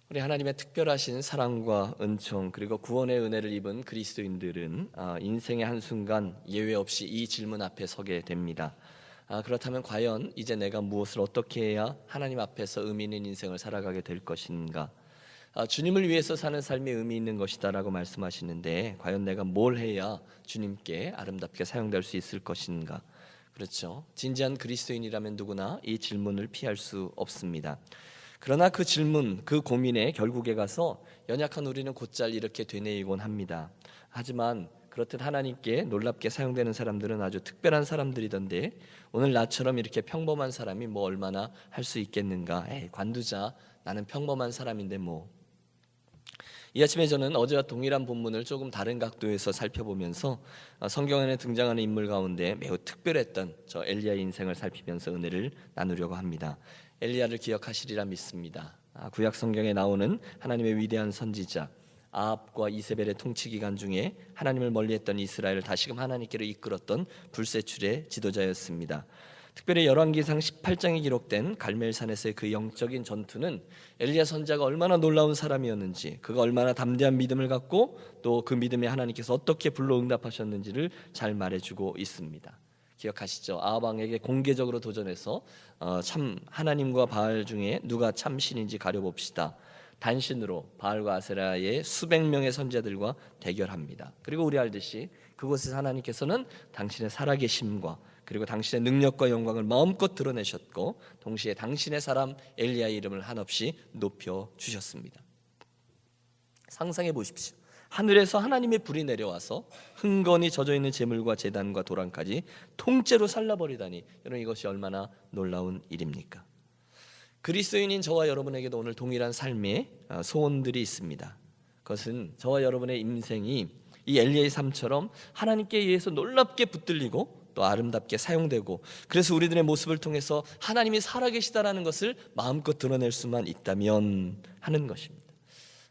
우리 하나님의 특별하신 사랑과 은총 그리고 구원의 은혜를 입은 그리스도인들은 인생의 한순간 예외 없이 이 질문 앞에 서게 됩니다. 그렇다면 과연 이제 내가 무엇을 어떻게 해야 하나님 앞에서 의미 있는 인생을 살아가게 될 것인가? 주님을 위해서 사는 삶이 의미 있는 것이다 라고 말씀하시는데, 과연 내가 뭘 해야 주님께 아름답게 사용될 수 있을 것인가? 그렇죠. 진지한 그리스도인이라면 누구나 이 질문을 피할 수 없습니다. 그러나 그 질문, 그 고민에 결국에 가서 연약한 우리는 곧잘 이렇게 되뇌이곤 합니다. 하지만 그렇듯 하나님께 놀랍게 사용되는 사람들은 아주 특별한 사람들이던데, 오늘 나처럼 이렇게 평범한 사람이 뭐 얼마나 할 수 있겠는가? 관두자, 나는 평범한 사람인데 뭐. 이 아침에 저는 어제와 동일한 본문을 조금 다른 각도에서 살펴보면서 성경 안에 등장하는 인물 가운데 매우 특별했던 저 엘리야의 인생을 살피면서 은혜를 나누려고 합니다. 엘리야를 기억하시리라 믿습니다. 구약 성경에 나오는 하나님의 위대한 선지자, 아합과 이세벨의 통치 기간 중에 하나님을 멀리했던 이스라엘을 다시금 하나님께로 이끌었던 불세출의 지도자였습니다. 특별히 열왕기상 18장에 기록된 갈멜산에서의 그 영적인 전투는 엘리야 선지자가 얼마나 놀라운 사람이었는지, 그가 얼마나 담대한 믿음을 갖고 또 그 믿음에 하나님께서 어떻게 불러응답하셨는지를 잘 말해주고 있습니다. 기억하시죠? 아합 왕에게 공개적으로 도전해서 참 하나님과 바알 중에 누가 참 신인지 가려봅시다. 단신으로 바알과 아세라의 수백 명의 선지자들과 대결합니다. 그리고 우리 알듯이 그곳에서 하나님께서는 당신의 살아계심과 그리고 당신의 능력과 영광을 마음껏 드러내셨고, 동시에 당신의 사람 엘리야의 이름을 한없이 높여주셨습니다. 상상해 보십시오. 하늘에서 하나님의 불이 내려와서 흥건히 젖어있는 제물과 제단과 도랑까지 통째로 살라버리다니, 여러분 이것이 얼마나 놀라운 일입니까? 그리스도인인 저와 여러분에게도 오늘 동일한 삶의 소원들이 있습니다. 그것은 저와 여러분의 인생이 이 엘리야의 삶처럼 하나님께 의해서 놀랍게 붙들리고 또 아름답게 사용되고, 그래서 우리들의 모습을 통해서 하나님이 살아계시다라는 것을 마음껏 드러낼 수만 있다면 하는 것입니다.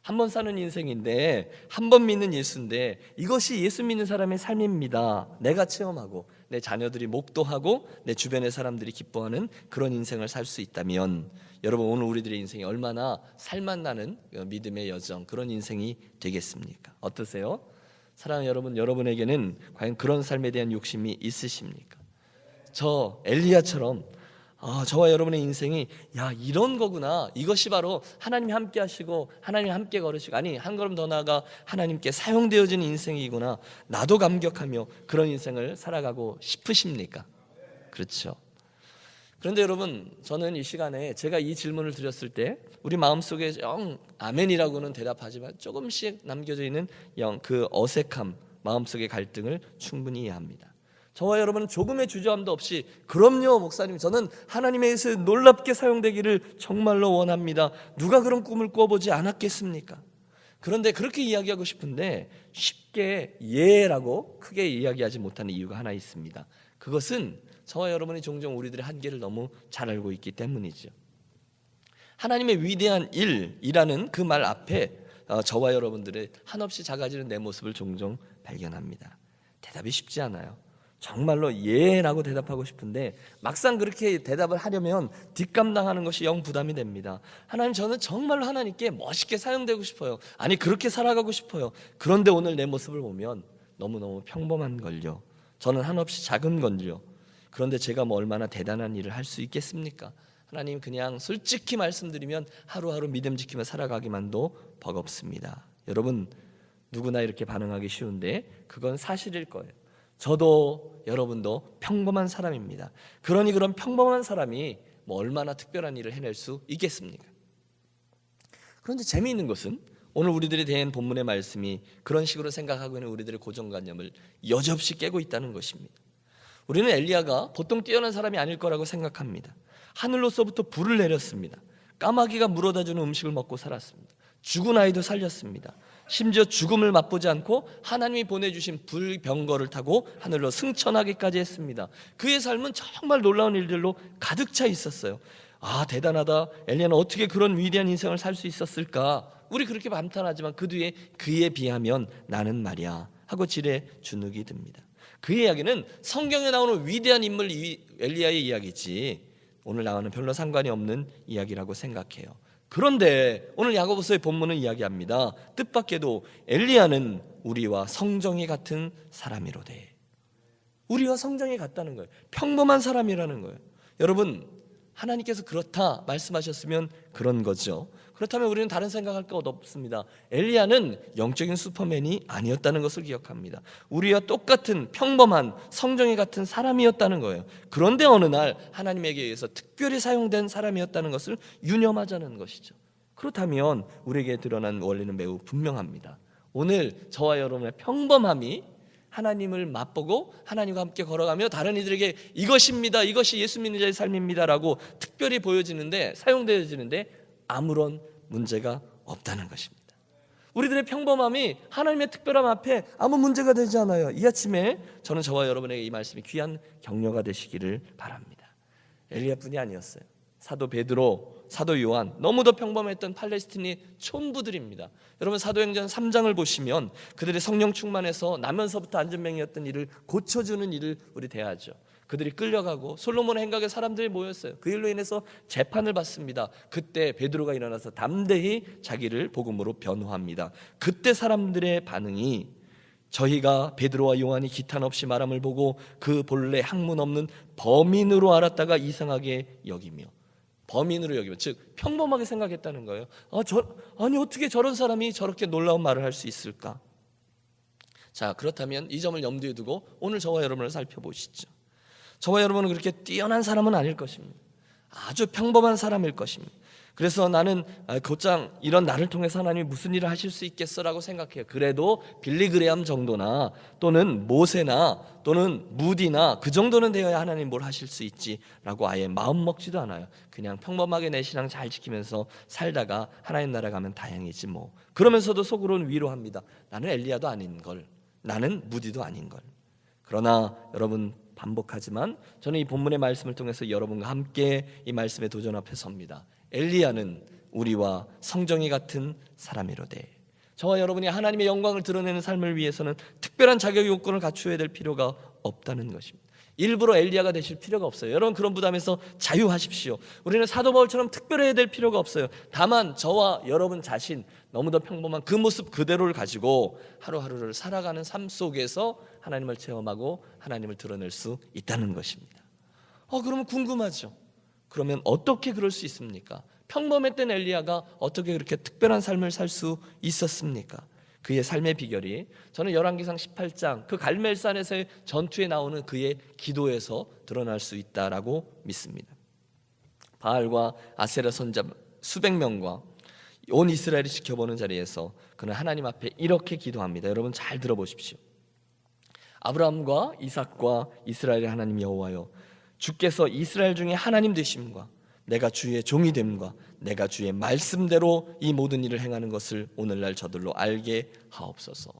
한 번 사는 인생인데, 한 번 믿는 예수인데, 이것이 예수 믿는 사람의 삶입니다. 내가 체험하고 내 자녀들이 목도하고 내 주변의 사람들이 기뻐하는 그런 인생을 살 수 있다면, 여러분 오늘 우리들의 인생이 얼마나 살맛나는 믿음의 여정, 그런 인생이 되겠습니까? 어떠세요? 사랑하는 여러분, 여러분에게는 과연 그런 삶에 대한 욕심이 있으십니까? 저 엘리야처럼 저와 여러분의 인생이 이런 거구나, 이것이 바로 하나님이 함께 하시고 하나님이 함께 걸으시고, 아니 한 걸음 더 나아가 하나님께 사용되어지는 인생이구나, 나도 감격하며 그런 인생을 살아가고 싶으십니까? 그렇죠. 그런데 여러분, 저는 이 시간에 제가 이 질문을 드렸을 때 우리 마음속에 아멘이라고는 대답하지만 조금씩 남겨져 있는 그 어색함, 마음속의 갈등을 충분히 이해합니다. 저와 여러분은 조금의 주저함도 없이 그럼요 목사님, 저는 하나님의 의해서 놀랍게 사용되기를 정말로 원합니다. 누가 그런 꿈을 꿔보지 않았겠습니까? 그런데 그렇게 이야기하고 싶은데 쉽게 예라고 크게 이야기하지 못하는 이유가 하나 있습니다. 그것은 저와 여러분이 종종 우리들의 한계를 너무 잘 알고 있기 때문이죠. 하나님의 위대한 일이라는 그 말 앞에 저와 여러분들의 한없이 작아지는 내 모습을 종종 발견합니다. 대답이 쉽지 않아요. 정말로 예라고 대답하고 싶은데 막상 그렇게 대답을 하려면 뒷감당하는 것이 영 부담이 됩니다. 하나님, 저는 정말로 하나님께 멋있게 사용되고 싶어요. 아니 그렇게 살아가고 싶어요. 그런데 오늘 내 모습을 보면 너무너무 평범한 걸요. 저는 한없이 작은 건요. 그런데 제가 뭐 얼마나 대단한 일을 할 수 있겠습니까? 하나님, 그냥 솔직히 말씀드리면 하루하루 믿음 지키며 살아가기만도 버겁습니다. 여러분, 누구나 이렇게 반응하기 쉬운데 그건 사실일 거예요. 저도 여러분도 평범한 사람입니다. 그러니 그런 평범한 사람이 뭐 얼마나 특별한 일을 해낼 수 있겠습니까? 그런데 재미있는 것은 오늘 우리들에 대한 본문의 말씀이 그런 식으로 생각하고 있는 우리들의 고정관념을 여지없이 깨고 있다는 것입니다. 우리는 엘리야가 보통 뛰어난 사람이 아닐 거라고 생각합니다. 하늘로서부터 불을 내렸습니다. 까마귀가 물어다주는 음식을 먹고 살았습니다. 죽은 아이도 살렸습니다. 심지어 죽음을 맛보지 않고 하나님이 보내주신 불병거를 타고 하늘로 승천하기까지 했습니다. 그의 삶은 정말 놀라운 일들로 가득 차 있었어요. 대단하다, 엘리야는 어떻게 그런 위대한 인생을 살 수 있었을까? 우리 그렇게 감탄하지만 그 뒤에 그에 비하면 나는 말이야 하고 지레 주눅이 듭니다. 그 이야기는 성경에 나오는 위대한 인물 엘리야의 이야기지 오늘 나오는 별로 상관이 없는 이야기라고 생각해요. 그런데 오늘 야고보서의 본문은 이야기합니다. 뜻밖에도 엘리야는 우리와 성정이 같은 사람이로되. 우리와 성정이 같다는 거예요. 평범한 사람이라는 거예요. 여러분, 하나님께서 그렇다 말씀하셨으면 그런 거죠. 그렇다면 우리는 다른 생각할 것 없습니다. 엘리야는 영적인 슈퍼맨이 아니었다는 것을 기억합니다. 우리와 똑같은 평범한 성정이 같은 사람이었다는 거예요. 그런데 어느 날 하나님에게 의해서 특별히 사용된 사람이었다는 것을 유념하자는 것이죠. 그렇다면 우리에게 드러난 원리는 매우 분명합니다. 오늘 저와 여러분의 평범함이 하나님을 맛보고 하나님과 함께 걸어가며 다른 이들에게 이것입니다, 이것이 예수 믿는 자의 삶입니다라고 특별히 보여지는데, 사용되어지는데 아무런 문제가 없다는 것입니다. 우리들의 평범함이 하나님의 특별함 앞에 아무 문제가 되지 않아요. 이 아침에 저는 저와 여러분에게 이 말씀이 귀한 격려가 되시기를 바랍니다. 엘리야뿐이 아니었어요. 사도 베드로, 사도 요한, 너무도 평범했던 팔레스틴의 촌부들입니다. 여러분, 사도행전 3장을 보시면 그들의 성령 충만해서 나면서부터 안전병이었던 일을 고쳐주는 일을 우리 대하죠. 그들이 끌려가고 솔로몬의 행각에 사람들이 모였어요. 그 일로 인해서 재판을 받습니다. 그때 베드로가 일어나서 담대히 자기를 복음으로 변호합니다. 그때 사람들의 반응이, 저희가 베드로와 요한이 기탄 없이 말함을 보고 그 본래 학문 없는 범인으로 알았다가 이상하게 여기며, 범인으로 여기며, 즉 평범하게 생각했다는 거예요. 아니 어떻게 저런 사람이 저렇게 놀라운 말을 할 수 있을까? 자, 그렇다면 이 점을 염두에 두고 오늘 저와 여러분을 살펴보시죠. 저와 여러분은 그렇게 뛰어난 사람은 아닐 것입니다. 아주 평범한 사람일 것입니다. 그래서 나는 곧장 이런 나를 통해서 하나님이 무슨 일을 하실 수 있겠어라고 생각해요. 그래도 빌리 그레함 정도나 또는 모세나 또는 무디나 그 정도는 되어야 하나님 뭘 하실 수 있지라고 아예 마음 먹지도 않아요. 그냥 평범하게 내 신앙 잘 지키면서 살다가 하나님 나라 가면 다행이지 뭐. 그러면서도 속으로는 위로합니다. 나는 엘리야도 아닌 걸, 나는 무디도 아닌 걸. 그러나 여러분, 반복하지만 저는 이 본문의 말씀을 통해서 여러분과 함께 이 말씀에 도전 앞에 섭니다. 엘리야는 우리와 성정이 같은 사람이로되. 저와 여러분이 하나님의 영광을 드러내는 삶을 위해서는 특별한 자격 요건을 갖추어야 될 필요가 없다는 것입니다. 일부러 엘리야가 되실 필요가 없어요. 여러분, 그런 부담에서 자유하십시오. 우리는 사도 바울처럼 특별해야 될 필요가 없어요. 다만 저와 여러분 자신, 너무도 평범한 그 모습 그대로를 가지고 하루하루를 살아가는 삶 속에서 하나님을 체험하고 하나님을 드러낼 수 있다는 것입니다. 그러면 궁금하죠. 그러면 어떻게 그럴 수 있습니까? 평범했던 엘리야가 어떻게 그렇게 특별한 삶을 살 수 있었습니까? 그의 삶의 비결이 저는 열왕기상 18장 그 갈멜산에서의 전투에 나오는 그의 기도에서 드러날 수 있다라고 믿습니다. 바알과 아세라 선자 수백 명과 온 이스라엘이 지켜보는 자리에서 그는 하나님 앞에 이렇게 기도합니다. 여러분 잘 들어보십시오. 아브라함과 이삭과 이스라엘의 하나님 여호와여, 주께서 이스라엘 중에 하나님 되심과 내가 주의 종이 됨과 내가 주의 말씀대로 이 모든 일을 행하는 것을 오늘날 저들로 알게 하옵소서.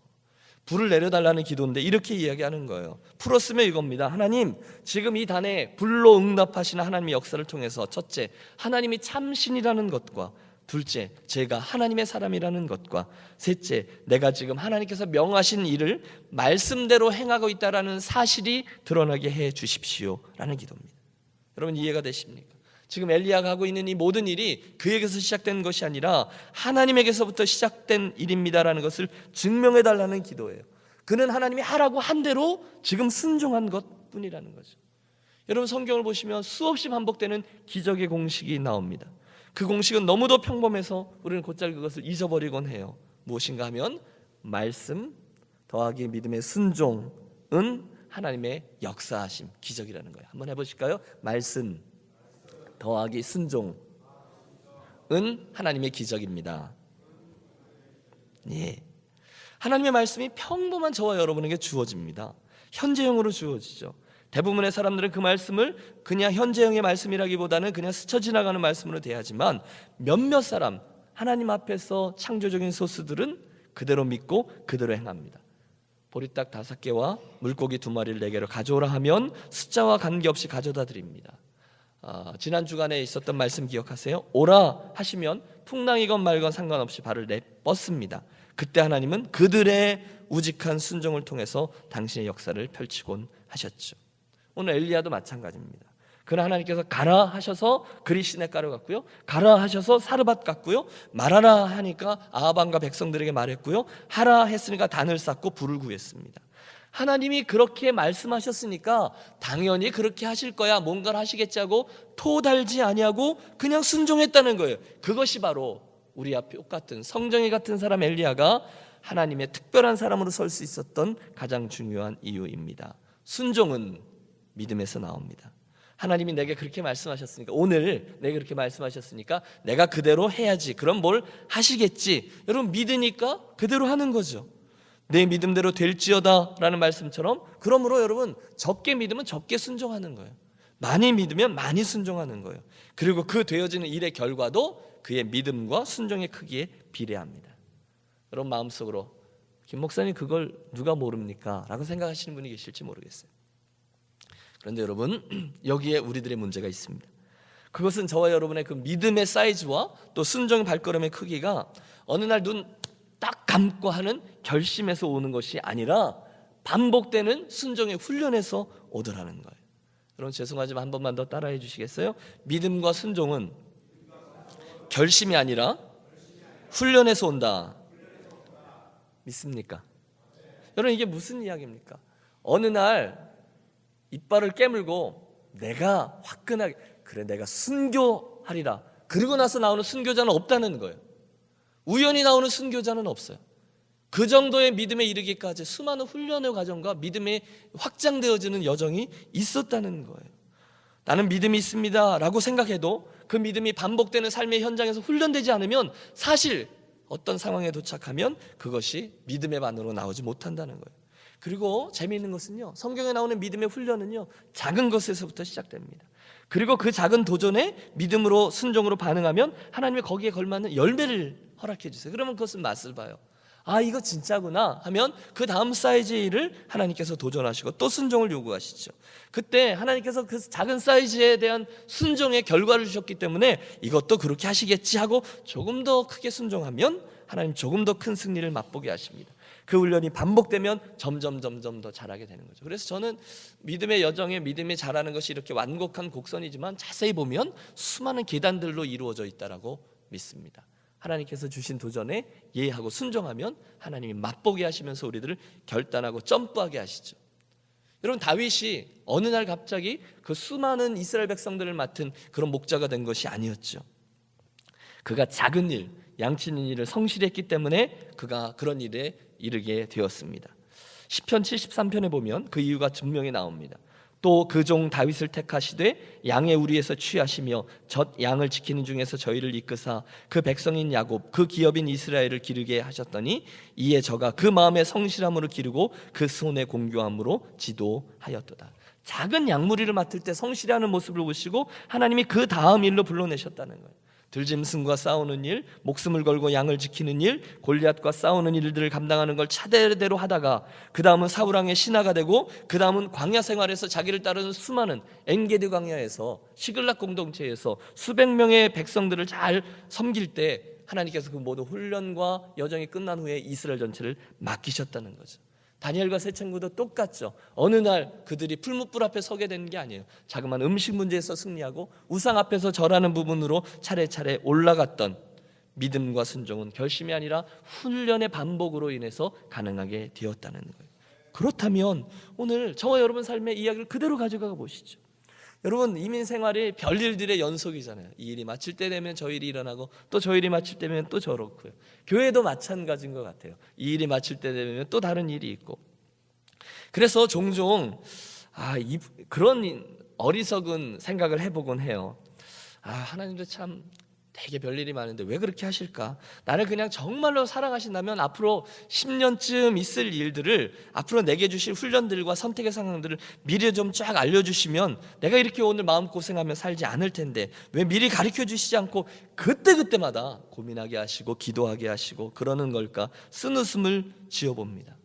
불을 내려달라는 기도인데 이렇게 이야기하는 거예요. 풀었으면 이겁니다. 하나님, 지금 이 단에 불로 응답하시는 하나님의 역사를 통해서 첫째, 하나님이 참신이라는 것과 둘째, 제가 하나님의 사람이라는 것과 셋째, 내가 지금 하나님께서 명하신 일을 말씀대로 행하고 있다라는 사실이 드러나게 해 주십시오라는 기도입니다. 여러분, 이해가 되십니까? 지금 엘리야가 하고 있는 이 모든 일이 그에게서 시작된 것이 아니라 하나님에게서부터 시작된 일입니다라는 것을 증명해 달라는 기도예요. 그는 하나님이 하라고 한 대로 지금 순종한 것뿐이라는 거죠. 여러분, 성경을 보시면 수없이 반복되는 기적의 공식이 나옵니다. 그 공식은 너무도 평범해서 우리는 곧잘 그것을 잊어버리곤 해요. 무엇인가 하면 말씀 더하기 믿음의 순종은 하나님의 역사하심, 기적이라는 거예요. 한번 해보실까요? 말씀 더하기 순종은 하나님의 기적입니다. 예. 하나님의 말씀이 평범한 저와 여러분에게 주어집니다. 현재형으로 주어지죠. 대부분의 사람들은 그 말씀을 그냥 현재형의 말씀이라기보다는 그냥 스쳐 지나가는 말씀으로 대하지만 몇몇 사람, 하나님 앞에서 창조적인 소스들은 그대로 믿고 그대로 행합니다. 보리떡 5개와 물고기 2마리를 내게로 가져오라 하면 숫자와 관계없이 가져다 드립니다. 지난 주간에 있었던 말씀 기억하세요? 오라 하시면 풍랑이건 말건 상관없이 발을 내뻗습니다. 그때 하나님은 그들의 우직한 순종을 통해서 당신의 역사를 펼치곤 하셨죠. 오늘 엘리야도 마찬가지입니다. 그러나 하나님께서 가라 하셔서 그리 시냇가로 갔고요, 가라 하셔서 사르밧 갔고요, 말하라 하니까 아합 왕과 백성들에게 말했고요, 하라 했으니까 단을 쌓고 불을 구했습니다. 하나님이 그렇게 말씀하셨으니까 당연히 그렇게 하실 거야, 뭔가를 하시겠지 하고 토 달지 아니하고 그냥 순종했다는 거예요. 그것이 바로 우리 앞에 똑같은 성정이 같은 사람 엘리야가 하나님의 특별한 사람으로 설 수 있었던 가장 중요한 이유입니다. 순종은 믿음에서 나옵니다. 하나님이 내게 그렇게 말씀하셨으니까, 오늘 내게 그렇게 말씀하셨으니까 내가 그대로 해야지, 그럼 뭘 하시겠지, 여러분 믿으니까 그대로 하는 거죠. 내 믿음대로 될지어다 라는 말씀처럼, 그러므로 여러분 적게 믿으면 적게 순종하는 거예요. 많이 믿으면 많이 순종하는 거예요. 그리고 그 되어지는 일의 결과도 그의 믿음과 순종의 크기에 비례합니다. 여러분 마음속으로 김 목사님 그걸 누가 모릅니까? 라고 생각하시는 분이 계실지 모르겠어요. 그런데 여러분 여기에 우리들의 문제가 있습니다. 그것은 저와 여러분의 그 믿음의 사이즈와 또 순종의 발걸음의 크기가 어느 날 눈 딱 감고 하는 결심에서 오는 것이 아니라 반복되는 순종의 훈련에서 오더라는 거예요. 여러분 죄송하지만 한 번만 더 따라해 주시겠어요? 믿음과 순종은 결심이 아니라 훈련에서 온다. 믿습니까? 여러분 이게 무슨 이야기입니까? 어느 날 이빨을 깨물고 내가 화끈하게 그래 내가 순교하리라, 그리고 나서 나오는 순교자는 없다는 거예요. 우연히 나오는 순교자는 없어요. 그 정도의 믿음에 이르기까지 수많은 훈련의 과정과 믿음이 확장되어지는 여정이 있었다는 거예요. 나는 믿음이 있습니다 라고 생각해도 그 믿음이 반복되는 삶의 현장에서 훈련되지 않으면 사실 어떤 상황에 도착하면 그것이 믿음의 반으로 나오지 못한다는 거예요. 그리고 재미있는 것은요, 성경에 나오는 믿음의 훈련은요 작은 것에서부터 시작됩니다. 그리고 그 작은 도전에 믿음으로 순종으로 반응하면 하나님이 거기에 걸맞는 열매를 허락해 주세요. 그러면 그것은 맛을 봐요. 아 이거 진짜구나 하면 그 다음 사이즈의 일을 하나님께서 도전하시고 또 순종을 요구하시죠. 그때 하나님께서 그 작은 사이즈에 대한 순종의 결과를 주셨기 때문에 이것도 그렇게 하시겠지 하고 조금 더 크게 순종하면 하나님 조금 더 큰 승리를 맛보게 하십니다. 그 훈련이 반복되면 점점 더 잘하게 되는 거죠. 그래서 저는 믿음의 여정에 믿음이 자라는 것이 이렇게 완곡한 곡선이지만 자세히 보면 수많은 계단들로 이루어져 있다라고 믿습니다. 하나님께서 주신 도전에 예하고 순종하면 하나님이 맛보게 하시면서 우리들을 결단하고 점프하게 하시죠. 여러분 다윗이 어느 날 갑자기 그 수많은 이스라엘 백성들을 맡은 그런 목자가 된 것이 아니었죠. 그가 작은 일, 양치는 일을 성실히 했기 때문에 그가 그런 일에 이르게 되었습니다. 시편 73편에 보면 그 이유가 분명히 나옵니다. 또 그 종 다윗을 택하시되 양의 우리에서 취하시며 젖 양을 지키는 중에서 저희를 이끄사 그 백성인 야곱 그 기업인 이스라엘을 기르게 하셨더니 이에 저가 그 마음의 성실함으로 기르고 그 손의 공교함으로 지도하였도다. 작은 양무리를 맡을 때 성실하는 모습을 보시고 하나님이 그 다음 일로 불러내셨다는 거예요. 들짐승과 싸우는 일, 목숨을 걸고 양을 지키는 일, 골리앗과 싸우는 일들을 감당하는 걸 차례대로 하다가 그 다음은 사울왕의 신하가 되고 그 다음은 광야 생활에서 자기를 따르는 수많은 엔게디 광야에서 시글락 공동체에서 수백 명의 백성들을 잘 섬길 때 하나님께서 그 모든 훈련과 여정이 끝난 후에 이스라엘 전체를 맡기셨다는 거죠. 다니엘과 세 친구도 똑같죠. 어느 날 그들이 풀무불 앞에 서게 되는 게 아니에요. 자그마한 음식 문제에서 승리하고 우상 앞에서 절하는 부분으로 차례차례 올라갔던 믿음과 순종은 결심이 아니라 훈련의 반복으로 인해서 가능하게 되었다는 거예요. 그렇다면 오늘 저와 여러분 삶의 이야기를 그대로 가져가 보시죠. 여러분 이민 생활이 별일들의 연속이잖아요. 이 일이 마칠 때 되면 저 일이 일어나고 또 저 일이 마칠 때 되면 또 저렇고요. 교회도 마찬가지인 것 같아요. 이 일이 마칠 때 되면 또 다른 일이 있고. 그래서 종종 그런 어리석은 생각을 해보곤 해요. 하나님도 참 되게 별일이 많은데 왜 그렇게 하실까? 나를 그냥 정말로 사랑하신다면 앞으로 10년쯤 있을 일들을, 앞으로 내게 주실 훈련들과 선택의 상황들을 미리 좀 쫙 알려주시면 내가 이렇게 오늘 마음고생하며 살지 않을 텐데 왜 미리 가르쳐 주시지 않고 그때마다 고민하게 하시고 기도하게 하시고 그러는 걸까? 쓴웃음을 지어봅니다.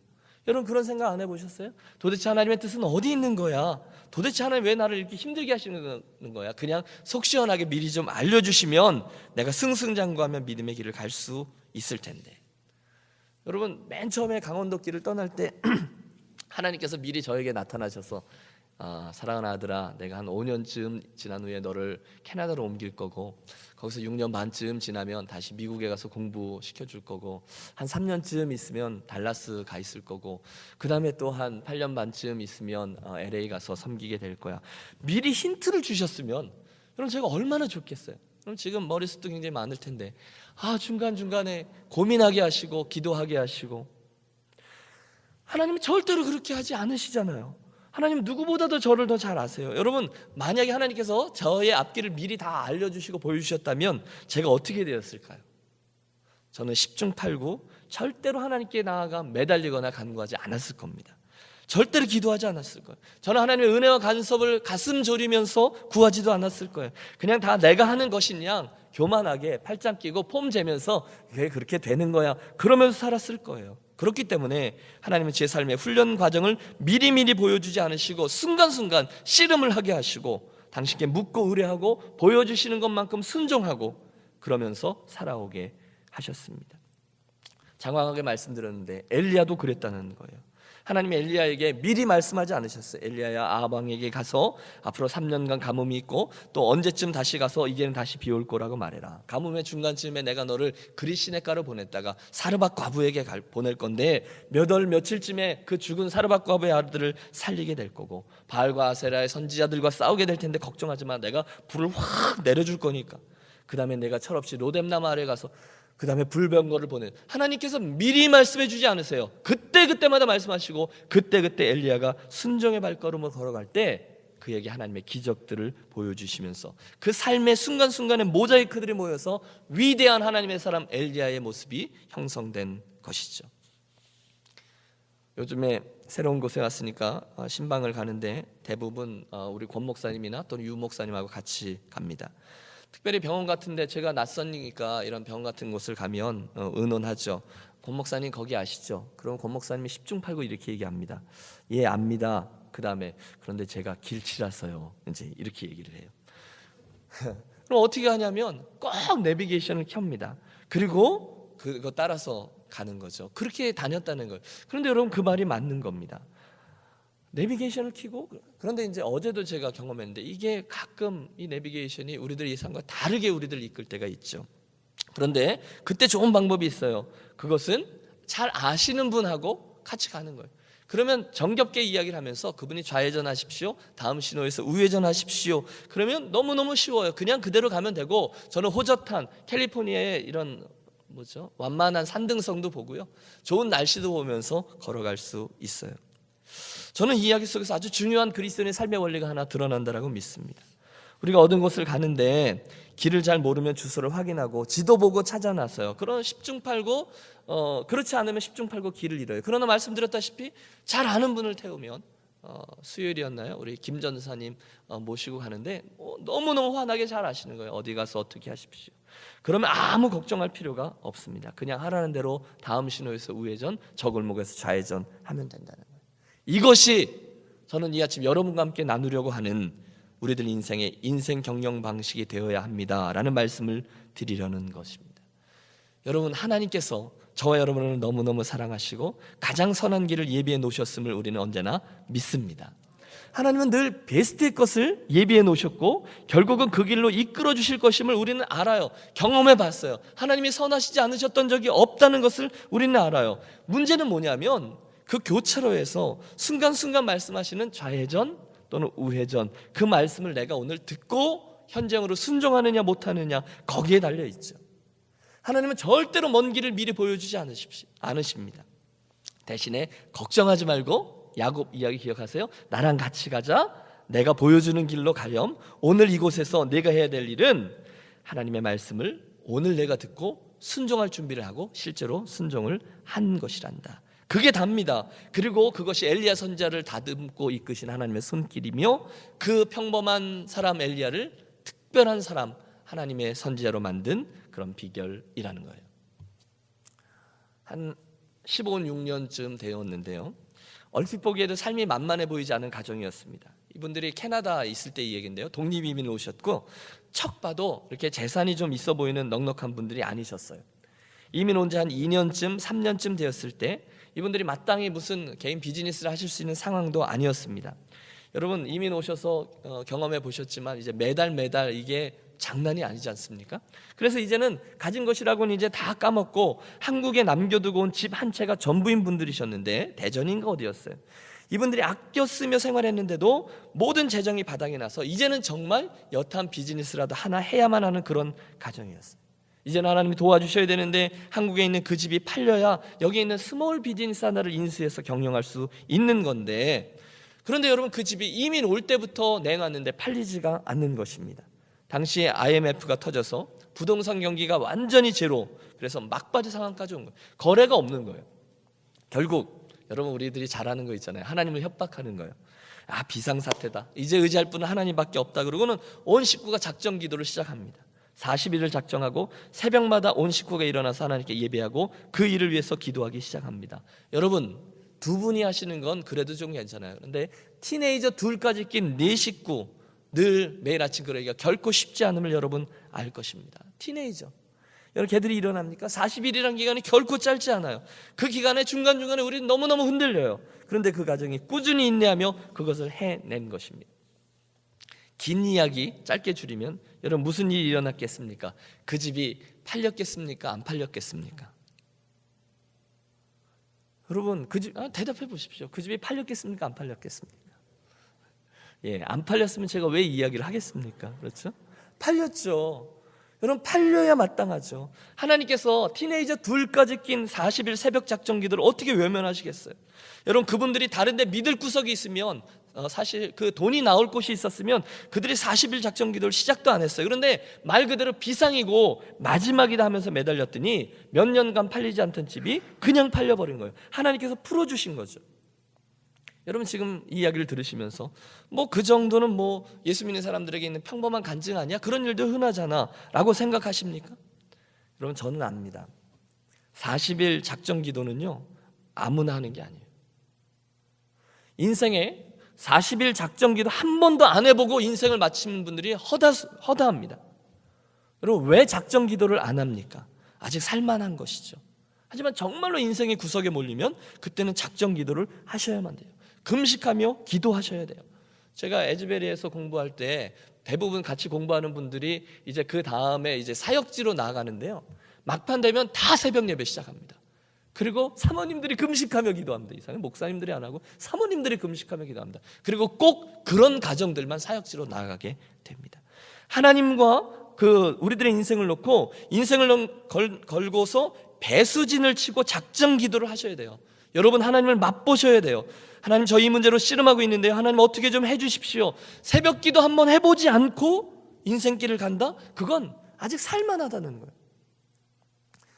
여러분 그런 생각 안 해보셨어요? 도대체 하나님의 뜻은 어디 있는 거야? 도대체 하나님 왜 나를 이렇게 힘들게 하시는 거야? 그냥 속 시원하게 미리 좀 알려주시면 내가 승승장구하며 믿음의 길을 갈 수 있을 텐데. 여러분 맨 처음에 강원도 길을 떠날 때 하나님께서 미리 저에게 나타나셔서 사랑하는 아들아, 내가 한 5년쯤 지난 후에 너를 캐나다로 옮길 거고 거기서 6년 반쯤 지나면 다시 미국에 가서 공부시켜 줄 거고 한 3년쯤 있으면 달라스 가 있을 거고 그 다음에 또 한 8년 반쯤 있으면 LA 가서 섬기게 될 거야. 미리 힌트를 주셨으면 여러분 제가 얼마나 좋겠어요. 그럼 지금 머릿속도 굉장히 많을 텐데 중간중간에 고민하게 하시고 기도하게 하시고, 하나님은 절대로 그렇게 하지 않으시잖아요. 하나님은 누구보다도 저를 더 잘 아세요. 여러분, 만약에 하나님께서 저의 앞길을 미리 다 알려주시고 보여주셨다면 제가 어떻게 되었을까요? 저는 10중 8구 절대로 하나님께 나아가 매달리거나 간구하지 않았을 겁니다. 절대로 기도하지 않았을 거예요. 저는 하나님의 은혜와 간섭을 가슴 졸이면서 구하지도 않았을 거예요. 그냥 다 내가 하는 것인 양 교만하게 팔짱 끼고 폼 재면서 왜 그렇게 되는 거야 그러면서 살았을 거예요. 그렇기 때문에 하나님은 제 삶의 훈련 과정을 미리미리 보여주지 않으시고 순간순간 씨름을 하게 하시고 당신께 묻고 의뢰하고 보여주시는 것만큼 순종하고 그러면서 살아오게 하셨습니다. 장황하게 말씀드렸는데 엘리야도 그랬다는 거예요. 하나님이 엘리야에게 미리 말씀하지 않으셨어요. 엘리야야, 아합왕에게 가서 앞으로 3년간 가뭄이 있고 또 언제쯤 다시 가서 이제는 다시 비 올 거라고 말해라. 가뭄의 중간쯤에 내가 너를 그릿시냇가로 보냈다가 사르밧 과부에게 보낼 건데 몇 월 며칠쯤에 그 죽은 사르밧 과부의 아들을 살리게 될 거고 바알과 아세라의 선지자들과 싸우게 될 텐데 걱정하지 마. 내가 불을 확 내려줄 거니까. 그 다음에 내가 철없이 로뎀나무 아래 가서 그 다음에 불병거를 보내. 하나님께서 미리 말씀해 주지 않으세요. 그때마다 말씀하시고 그때 엘리야가 순종의 발걸음을 걸어갈 때 그에게 하나님의 기적들을 보여주시면서 그 삶의 순간순간에 모자이크들이 모여서 위대한 하나님의 사람 엘리야의 모습이 형성된 것이죠. 요즘에 새로운 곳에 왔으니까 신방을 가는데 대부분 우리 권 목사님이나 또는 유 목사님하고 같이 갑니다. 특별히 병원 같은데 제가 낯선이니까 이런 병원 같은 곳을 가면 의논하죠. 권 목사님 거기 아시죠? 그럼 권 목사님이 10중 8구 이렇게 얘기합니다. 예, 압니다. 그 다음에 그런데 제가 길치라서요. 이제 이렇게 얘기를 해요. 그럼 어떻게 하냐면 꼭 내비게이션을 켭니다. 그리고 그거 따라서 가는 거죠. 그렇게 다녔다는 거예요. 그런데 여러분 그 말이 맞는 겁니다. 내비게이션을 켜고, 그런데 이제 어제도 제가 경험했는데 이게 가끔 이 내비게이션이 우리들 예상과 다르게 우리들 이끌 때가 있죠. 그런데 그때 좋은 방법이 있어요. 그것은 잘 아시는 분하고 같이 가는 거예요. 그러면 정겹게 이야기를 하면서 그분이 좌회전하십시오, 다음 신호에서 우회전하십시오. 그러면 너무너무 쉬워요. 그냥 그대로 가면 되고, 저는 호젓한 캘리포니아의 이런 완만한 산등성도 보고요, 좋은 날씨도 보면서 걸어갈 수 있어요. 저는 이 이야기 속에서 아주 중요한 그리스도인의 삶의 원리가 하나 드러난다라고 믿습니다. 우리가 어떤 곳을 가는데 길을 잘 모르면 주소를 확인하고 지도 보고 찾아 나서요. 그러나 10중 8구 그렇지 않으면 10중 8구 길을 잃어요. 그러나 말씀드렸다시피 잘 아는 분을 태우면 수요일이었나요? 우리 김 전사님 모시고 가는데 너무너무 환하게 잘 아시는 거예요. 어디 가서 어떻게 하십시오. 그러면 아무 걱정할 필요가 없습니다. 그냥 하라는 대로 다음 신호에서 우회전, 저 골목에서 좌회전 하면 된다는 거예요. 이것이 저는 이 아침 여러분과 함께 나누려고 하는 우리들 인생의 인생 경영 방식이 되어야 합니다라는 말씀을 드리려는 것입니다. 여러분, 하나님께서 저와 여러분을 너무너무 사랑하시고 가장 선한 길을 예비해 놓으셨음을 우리는 언제나 믿습니다. 하나님은 늘 베스트의 것을 예비해 놓으셨고 결국은 그 길로 이끌어 주실 것임을 우리는 알아요. 경험해 봤어요. 하나님이 선하시지 않으셨던 적이 없다는 것을 우리는 알아요. 문제는 뭐냐면 그 교차로에서 순간순간 말씀하시는 좌회전 또는 우회전, 그 말씀을 내가 오늘 듣고 현장으로 순종하느냐 못하느냐, 거기에 달려있죠. 하나님은 절대로 먼 길을 미리 보여주지 않으십니다. 대신에 걱정하지 말고 야곱 이야기 기억하세요? 나랑 같이 가자. 내가 보여주는 길로 가렴. 오늘 이곳에서 내가 해야 될 일은 하나님의 말씀을 오늘 내가 듣고 순종할 준비를 하고 실제로 순종을 한 것이란다. 그게 답니다. 그리고 그것이 엘리야 선지자를 다듬고 이끄신 하나님의 손길이며 그 평범한 사람 엘리야를 특별한 사람 하나님의 선지자로 만든 그런 비결이라는 거예요. 한 15, 16년쯤 되었는데요, 얼핏 보기에도 삶이 만만해 보이지 않은 가정이었습니다. 이분들이 캐나다에 있을 때 이 얘기인데요, 독립이민을 오셨고 척 봐도 이렇게 재산이 좀 있어 보이는 넉넉한 분들이 아니셨어요. 이민 온 지 한 2년쯤 3년쯤 되었을 때 이분들이 마땅히 무슨 개인 비즈니스를 하실 수 있는 상황도 아니었습니다. 여러분 이민 오셔서 경험해 보셨지만 이제 매달 이게 장난이 아니지 않습니까? 그래서 이제는 가진 것이라고는 이제 다 까먹고 한국에 남겨두고 온 집 한 채가 전부인 분들이셨는데, 대전인가 어디였어요? 이분들이 아껴 쓰며 생활했는데도 모든 재정이 바닥이 나서 이제는 정말 여타한 비즈니스라도 하나 해야만 하는 그런 가정이었어요. 이제는 하나님이 도와주셔야 되는데 한국에 있는 그 집이 팔려야 여기 있는 스몰 비즈니스 하나를 인수해서 경영할 수 있는 건데, 그런데 여러분 그 집이 이민 올 때부터 내놨는데 팔리지가 않는 것입니다. 당시에 IMF가 터져서 부동산 경기가 완전히 제로, 그래서 막바지 상황까지 온 거예요. 거래가 없는 거예요. 결국 여러분 우리들이 잘하는 거 있잖아요. 하나님을 협박하는 거예요. 아, 비상사태다, 이제 의지할 분은 하나님밖에 없다. 그러고는 온 식구가 작정 기도를 시작합니다. 40일을 작정하고 새벽마다 온 식구가 일어나서 하나님께 예배하고 그 일을 위해서 기도하기 시작합니다. 여러분 두 분이 하시는 건 그래도 좀 괜찮아요. 그런데 티네이저 둘까지 낀 네 식구 늘 매일 아침 그러기가 결코 쉽지 않음을 여러분 알 것입니다. 티네이저, 여러분 걔들이 일어납니까? 40일이라는 기간이 결코 짧지 않아요. 그 기간에 중간중간에 우리는 너무너무 흔들려요. 그런데 그 가정이 꾸준히 인내하며 그것을 해낸 것입니다. 긴 이야기 짧게 줄이면 여러분 무슨 일이 일어났겠습니까? 그 집이 팔렸겠습니까? 안 팔렸겠습니까? 여러분 그 집, 대답해 보십시오. 그 집이 팔렸겠습니까? 안 팔렸겠습니까? 안 팔렸으면 제가 왜 이야기를 하겠습니까? 그렇죠? 팔렸죠. 여러분 팔려야 마땅하죠. 하나님께서 티네이저 둘까지 낀 40일 새벽 작정 기도를 어떻게 외면하시겠어요? 여러분 그분들이 다른 데 믿을 구석이 있으면, 사실 그 돈이 나올 곳이 있었으면 그들이 40일 작정 기도를 시작도 안 했어요. 그런데 말 그대로 비상이고 마지막이다 하면서 매달렸더니 몇 년간 팔리지 않던 집이 그냥 팔려버린 거예요. 하나님께서 풀어주신 거죠. 여러분 지금 이 이야기를 들으시면서 그 정도는 예수 믿는 사람들에게 있는 평범한 간증 아니야? 그런 일도 흔하잖아 라고 생각하십니까? 여러분 저는 압니다. 40일 작정 기도는요 아무나 하는 게 아니에요. 인생에 40일 작정 기도 한 번도 안 해보고 인생을 마치는 분들이 허다합니다. 여러분 왜 작정 기도를 안 합니까? 아직 살만한 것이죠. 하지만 정말로 인생의 구석에 몰리면 그때는 작정 기도를 하셔야만 돼요. 금식하며 기도하셔야 돼요. 제가 에즈베리에서 공부할 때 대부분 같이 공부하는 분들이 이제 그 다음에 이제 사역지로 나아가는데요, 막판 되면 다 새벽 예배 시작합니다. 그리고 사모님들이 금식하며 기도합니다. 이상해, 목사님들이 안 하고 사모님들이 금식하며 기도합니다. 그리고 꼭 그런 가정들만 사역지로 나아가게 됩니다. 하나님과 우리들의 인생을 놓고 인생을 걸고서 배수진을 치고 작정 기도를 하셔야 돼요. 여러분 하나님을 맛보셔야 돼요. 하나님 저희 문제로 씨름하고 있는데요, 하나님 어떻게 좀 해주십시오. 새벽 기도 한번 해보지 않고 인생길을 간다? 그건 아직 살만하다는 거예요.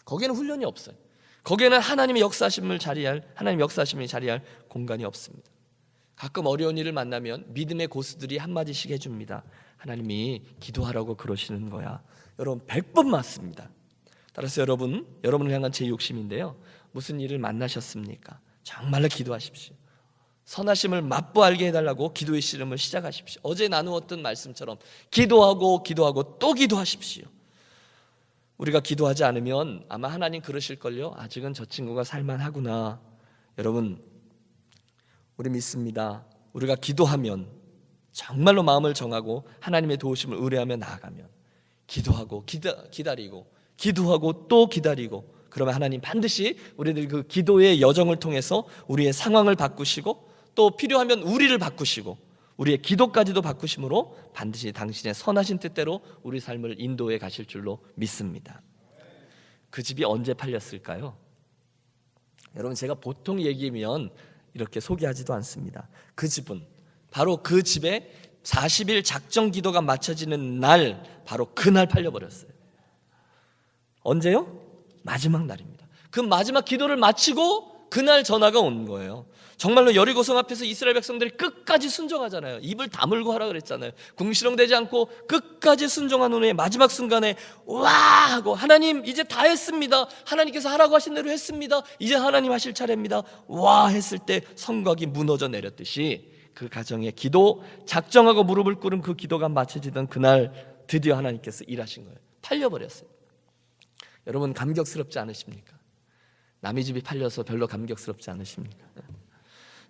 거기에는 훈련이 없어요. 거기에는 하나님의 역사심이 자리할 공간이 없습니다. 가끔 어려운 일을 만나면 믿음의 고수들이 한마디씩 해줍니다. 하나님이 기도하라고 그러시는 거야. 여러분 100번 맞습니다. 따라서 여러분을 향한 제 욕심인데요, 무슨 일을 만나셨습니까? 정말로 기도하십시오. 선하심을 맛보 알게 해달라고 기도의 씨름을 시작하십시오. 어제 나누었던 말씀처럼 기도하고 또 기도하십시오. 우리가 기도하지 않으면 아마 하나님 그러실걸요, 아직은 저 친구가 살만하구나. 여러분 우리 믿습니다. 우리가 기도하면, 정말로 마음을 정하고 하나님의 도우심을 의뢰하며 나아가면, 기도하고 기다리고 기도하고 또 기다리고, 그러면 하나님 반드시 우리들 그 기도의 여정을 통해서 우리의 상황을 바꾸시고 또 필요하면 우리를 바꾸시고 우리의 기도까지도 바꾸심으로 반드시 당신의 선하신 뜻대로 우리 삶을 인도해 가실 줄로 믿습니다. 그 집이 언제 팔렸을까요? 여러분 제가 보통 얘기면 이렇게 소개하지도 않습니다. 그 집은 바로 그 집에 40일 작정 기도가 마쳐지는 날, 바로 그날 팔려버렸어요. 언제요? 마지막 날입니다. 그 마지막 기도를 마치고 그날 전화가 온 거예요. 정말로 여리고성 앞에서 이스라엘 백성들이 끝까지 순종하잖아요. 입을 다물고 하라 그랬잖아요. 궁시렁대지 않고 끝까지 순종한 후에 마지막 순간에 와 하고, 하나님 이제 다 했습니다. 하나님께서 하라고 하신 대로 했습니다. 이제 하나님 하실 차례입니다. 와 했을 때 성곽이 무너져 내렸듯이 그 가정의 기도, 작정하고 무릎을 꿇은 그 기도가 마쳐지던 그날 드디어 하나님께서 일하신 거예요. 팔려버렸어요. 여러분 감격스럽지 않으십니까? 남의 집이 팔려서 별로 감격스럽지 않으십니까?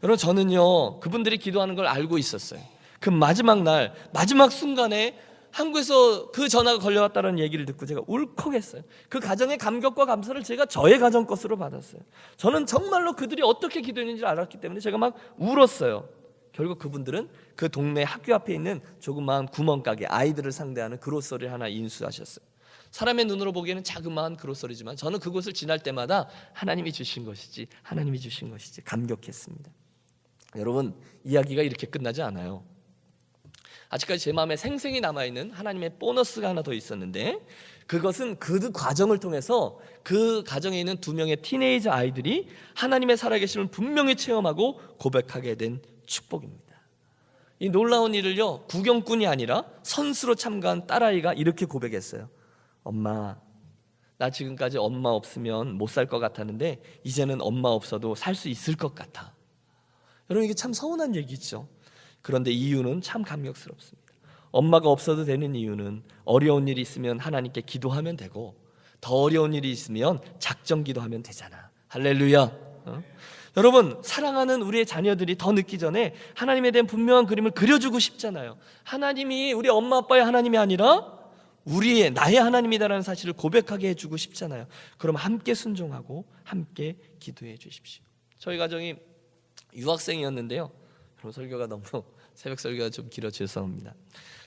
여러분, 저는요 그분들이 기도하는 걸 알고 있었어요. 그 마지막 날, 마지막 순간에 한국에서 그 전화가 걸려왔다는 얘기를 듣고 제가 울컥했어요. 그 가정의 감격과 감사를 제가 저의 가정 것으로 받았어요. 저는 정말로 그들이 어떻게 기도했는지 알았기 때문에 제가 막 울었어요. 결국 그분들은 그 동네 학교 앞에 있는 조그마한 구멍가게, 아이들을 상대하는 그로서리를 하나 인수하셨어요. 사람의 눈으로 보기에는 자그마한 그로서리지만 저는 그곳을 지날 때마다 하나님이 주신 것이지, 하나님이 주신 것이지 감격했습니다. 여러분, 이야기가 이렇게 끝나지 않아요. 아직까지 제 마음에 생생히 남아있는 하나님의 보너스가 하나 더 있었는데, 그것은 그 과정을 통해서 그 가정에 있는 2명의 티네이저 아이들이 하나님의 살아계심을 분명히 체험하고 고백하게 된 축복입니다. 이 놀라운 일을요, 구경꾼이 아니라 선수로 참가한 딸아이가 이렇게 고백했어요. 엄마, 나 지금까지 엄마 없으면 못 살 것 같았는데 이제는 엄마 없어도 살 수 있을 것 같아. 여러분, 이게 참 서운한 얘기죠. 그런데 이유는 참 감격스럽습니다. 엄마가 없어도 되는 이유는 어려운 일이 있으면 하나님께 기도하면 되고, 더 어려운 일이 있으면 작정 기도하면 되잖아. 할렐루야. 여러분, 사랑하는 우리의 자녀들이 더 늦기 전에 하나님에 대한 분명한 그림을 그려주고 싶잖아요. 하나님이 우리 엄마 아빠의 하나님이 아니라 나의 하나님이다라는 사실을 고백하게 해주고 싶잖아요. 그럼 함께 순종하고 함께 기도해 주십시오. 저희 가정이 유학생이었는데요, 그럼 설교가 너무 새벽 설교가 좀 길어 죄송합니다.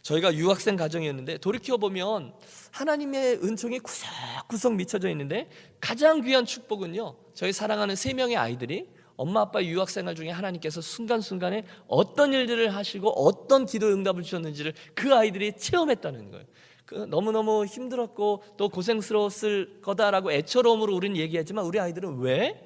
저희가 유학생 가정이었는데 돌이켜보면 하나님의 은총이 구석구석 미쳐져 있는데, 가장 귀한 축복은요, 저희 사랑하는 3명의 아이들이 엄마 아빠 유학생활 중에 하나님께서 순간순간에 어떤 일들을 하시고 어떤 기도 응답을 주셨는지를 그 아이들이 체험했다는 거예요. 너무너무 힘들었고 또 고생스러웠을 거다라고 애처로움으로 우리는 얘기하지만, 우리 아이들은 왜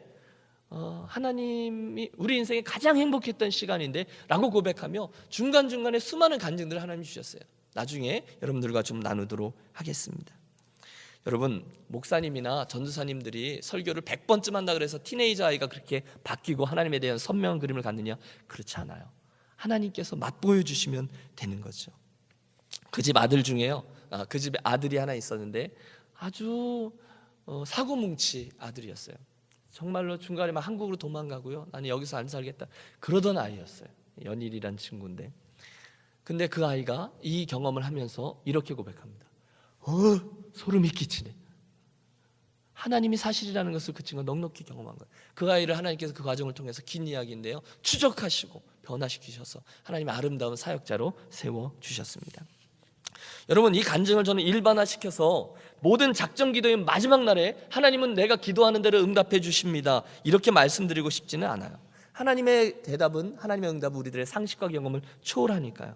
하나님이 우리 인생에 가장 행복했던 시간인데 라고 고백하며 중간중간에 수많은 간증들을 하나님 주셨어요. 나중에 여러분들과 좀 나누도록 하겠습니다. 여러분, 목사님이나 전도사님들이 설교를 100번쯤 한다 그래서 티네이저 아이가 그렇게 바뀌고 하나님에 대한 선명한 그림을 갖느냐? 그렇지 않아요. 하나님께서 맛보여 주시면 되는 거죠. 그 집 아들 중에요, 그 집에 아들이 하나 있었는데 아주 사고뭉치 아들이었어요. 정말로 중간에 막 한국으로 도망가고요, 나는 여기서 안 살겠다 그러던 아이였어요. 연일이란 친구인데, 근데 그 아이가 이 경험을 하면서 이렇게 고백합니다. 소름이 끼치네. 하나님이 사실이라는 것을 그 친구가 넉넉히 경험한 거예요. 그 아이를 하나님께서 그 과정을 통해서, 긴 이야기인데요, 추적하시고 변화시키셔서 하나님의 아름다운 사역자로 세워주셨습니다. 여러분, 이 간증을 저는 일반화시켜서 모든 작정 기도의 마지막 날에 하나님은 내가 기도하는 대로 응답해 주십니다 이렇게 말씀드리고 싶지는 않아요. 하나님의 대답은, 하나님의 응답은 우리들의 상식과 경험을 초월하니까요.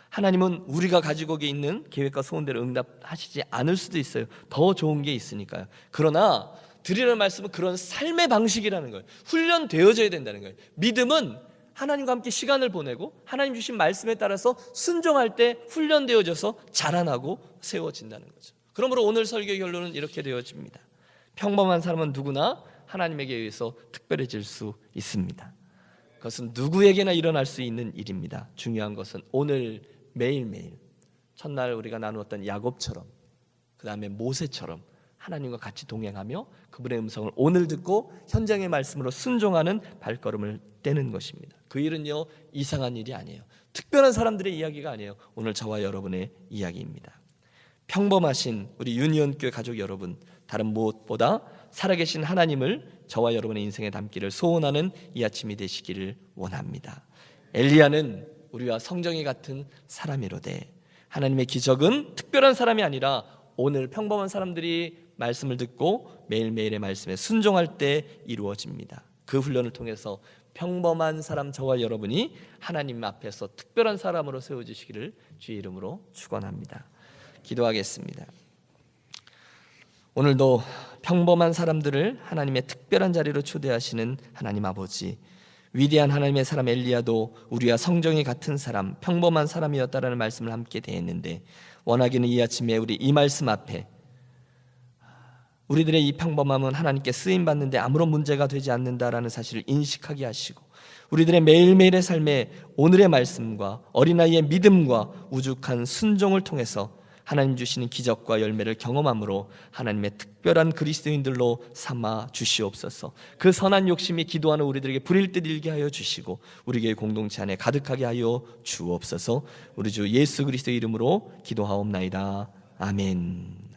하나님은 우리가 가지고 있는 계획과 소원대로 응답하시지 않을 수도 있어요. 더 좋은 게 있으니까요. 그러나 드리는 말씀은 그런 삶의 방식이라는 거예요. 훈련되어져야 된다는 거예요. 믿음은 하나님과 함께 시간을 보내고 하나님 주신 말씀에 따라서 순종할 때 훈련되어져서 자라나고 세워진다는 거죠. 그러므로 오늘 설교의 결론은 이렇게 되어집니다. 평범한 사람은 누구나 하나님에게 의해서 특별해질 수 있습니다. 그것은 누구에게나 일어날 수 있는 일입니다. 중요한 것은 오늘 매일매일, 첫날 우리가 나누었던 야곱처럼, 그 다음에 모세처럼 하나님과 같이 동행하며 그분의 음성을 오늘 듣고 현장의 말씀으로 순종하는 발걸음을 떼는 것입니다. 그 일은요, 이상한 일이 아니에요. 특별한 사람들의 이야기가 아니에요. 오늘 저와 여러분의 이야기입니다. 평범하신 우리 유니온교회 가족 여러분, 다른 무엇보다 살아계신 하나님을 저와 여러분의 인생에 담기를 소원하는 이 아침이 되시기를 원합니다. 엘리야는 우리와 성정이 같은 사람이로되, 하나님의 기적은 특별한 사람이 아니라 오늘 평범한 사람들이 말씀을 듣고 매일매일의 말씀에 순종할 때 이루어집니다. 그 훈련을 통해서 평범한 사람 저와 여러분이 하나님 앞에서 특별한 사람으로 세워지시기를 주의 이름으로 축원합니다. 기도하겠습니다. 오늘도 평범한 사람들을 하나님의 특별한 자리로 초대하시는 하나님 아버지, 위대한 하나님의 사람 엘리야도 우리와 성정이 같은 사람, 평범한 사람이었다라는 말씀을 함께 대했는데, 원하기는 이 아침에 우리 이 말씀 앞에 우리들의 이 평범함은 하나님께 쓰임받는데 아무런 문제가 되지 않는다라는 사실을 인식하게 하시고, 우리들의 매일매일의 삶에 오늘의 말씀과 어린아이의 믿음과 우죽한 순종을 통해서 하나님 주시는 기적과 열매를 경험함으로 하나님의 특별한 그리스도인들로 삼아 주시옵소서. 그 선한 욕심이 기도하는 우리들에게 불일 듯 일게 하여 주시고 우리 교회 공동체 안에 가득하게 하여 주옵소서. 우리 주 예수 그리스도의 이름으로 기도하옵나이다. 아멘.